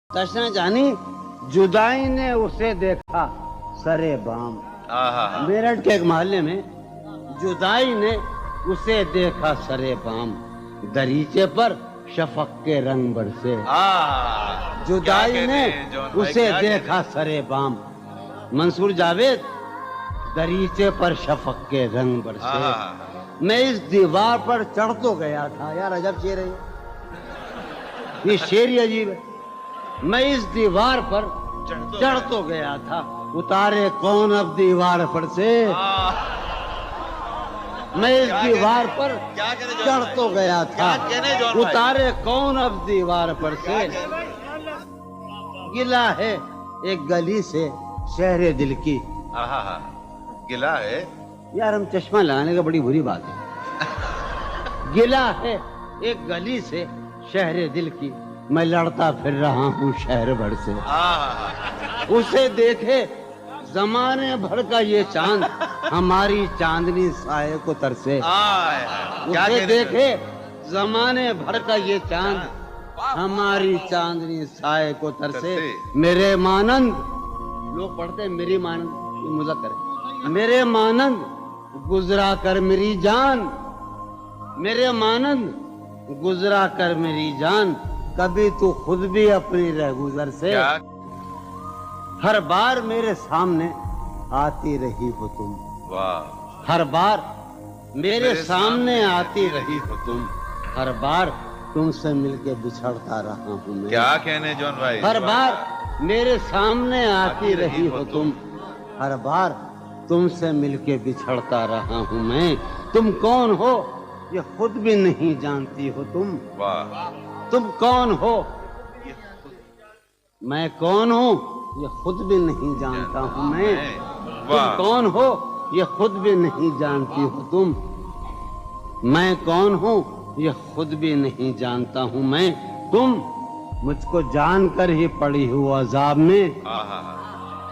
تشنا جانی جدائی نے اسے دیکھا سرے بام. میرٹھ کے ایک محلے میں جدائی نے اسے دیکھا سرے بام، دریچے پر شفق کے رنگ برسے. جدائی نے اسے دیکھا سرے بام، منصور جاوید. دریچے پر شفق کے رنگ برسے. میں اس دیوار پر چڑھ تو گیا تھا. یار عجب شعر ہے یہ شعر ہی عجیب ہے. میں اس دیوار پر چڑھ تو گیا تھا، اتارے کون اب دیوار پر سے. میں اس دیوار پر چڑھ تو گیا تھا، اتارے کون اب دیوار پر سے. گلا ہے ایک گلی سے شہر دل کی. گلا ہے یار ہم چشمہ لگانے کا بڑی بری بات ہے. گلا ہے ایک گلی سے شہر دل کی، میں لڑتا پھر رہا ہوں شہر بھر سے. اسے دیکھے زمانے بھر کا یہ چاند، ہماری چاندنی سائے کو ترسے. اسے دیکھے زمانے بھر کا یہ چاند، ہماری چاندنی سائے کو ترسے. میرے مانند لوگ پڑھتے ہیں میری مانند، یہ مذکر ہے. میرے مانند گزرا کر میری جان، میرے مانند گزرا کر میری جان، کبھی تو خود بھی اپنی رہ گزر سے. ہر بار میرے سامنے آتی رہی ہو تم، ہر بار میرے سامنے آتی رہی ہو تم، ہر بار تم سے مل کے بچھڑتا رہا ہوں میں. کیا کہنے جون بھائی. ہر بار میرے سامنے آتی رہی ہو تم، ہر بار تم سے مل کے بچھڑتا رہا ہوں میں. تم کون ہو یہ خود بھی نہیں جانتی ہو تم. تم کون ہو میں کون ہوں یہ خود بھی نہیں جانتا ہوں میں. تم کون ہو یہ خود بھی نہیں جانتی ہو تم. میں کون ہوں یہ خود بھی نہیں جانتا ہوں میں. تم مجھ کو جان کر ہی پڑی ہو عذاب میں،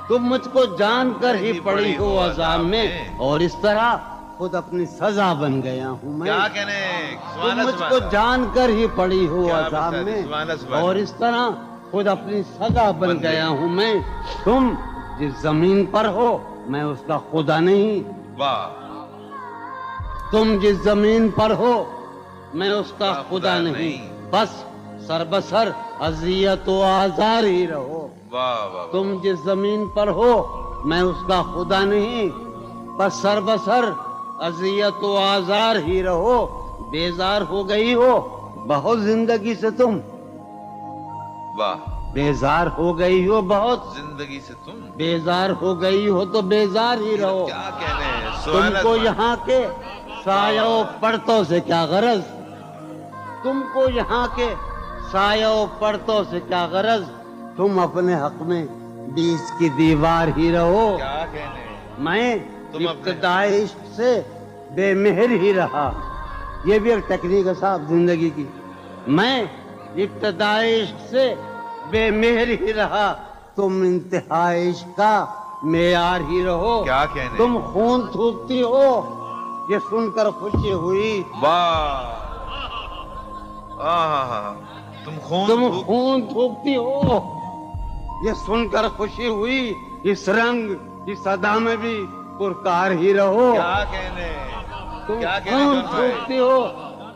تم مجھ کو جان کر ہی پڑی ہو عذاب میں، اور اس طرح خود اپنی سزا بن گیا ہوں میں. کیا کہنے. تم مجھ کو جان کر ہی پڑی ہو عذاب میں، اور اس طرح خود اپنی سزا بن گیا ہوں میں. تم جس زمین پر ہو میں اس کا خدا نہیں. تم جس زمین پر ہو میں اس کا خدا نہیں، بس سر بسر اذیت و آزار ہی رہو. تم جس زمین پر ہو میں اس کا خدا نہیں، بس سر بسر اذیت و آزار ہی رہو. بیزار ہو گئی ہو بہت زندگی سے تم، بیزار ہو گئی ہو بہت زندگی سے تم، بیزار ہو گئی ہو تو بیزار ہی رہو. کیا کہنے. تم کو یہاں کے سایہ و پرتوں سے کیا غرض، تم کو یہاں کے سایہ و پرتوں سے کیا غرض. تم اپنے حق میں بیچ کی دیوار ہی رہو. کیا کہنے. میں ابتدائی عشق سے بے مہر ہی رہا. یہ بھی ایک ٹیکنیک ہے صاحب زندگی کی. میں ابتدائی عشق سے بے مہر ہی رہا، تم انتہائی عشق کا معیار ہی رہو. کیا کہنے. تم خون تھوکتی ہو یہ سن کر خوشی ہوئی. تم خون تھوکتی ہو یہ سن کر خوشی ہوئی. اس رنگ اس ادا میں بھی پرکار ہی رہو. کیا کہنے. تم خون تھوکتی ہو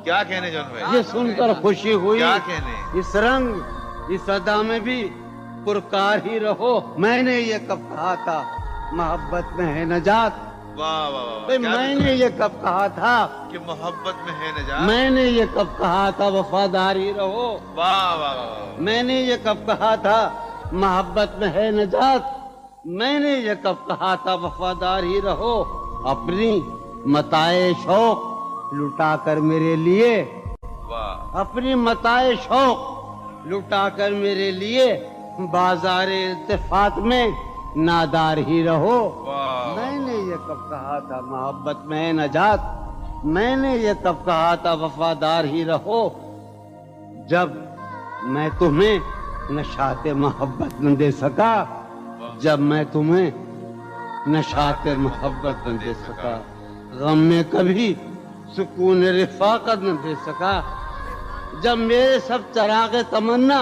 کیا کہنے جون بھائی. یہ سن کر خوشی ہوئی. کیا کہنے. اس رنگ اس ادا میں بھی پرکار ہی رہو. میں نے یہ کب کہا تھا محبت میں ہے نجات. میں نے یہ کب کہا تھا کہ محبت میں ہے نجات. میں نے یہ کب کہا تھا وفاداری رہو. میں نے یہ کب کہا تھا محبت میں ہے نجات. میں نے یہ کب کہا تھا وفاداری رہو. اپنی متاع شوق لٹا کر میرے لیے، اپنی متاع شوق لٹا کر میرے لیے بازار التفات میں نادار ہی رہو. میں نے یہ کب کہا تھا محبت میں ہے نجات. میں نے یہ کب کہا تھا وفادار ہی رہو. جب میں تمہیں نشاط محبت نہ دے سکا، جب میں تمہیں نشاط محبت نہ دے سکا، غم میں کبھی سکون رفاقت نہ دے سکا، جب میرے سب چراغ تمنا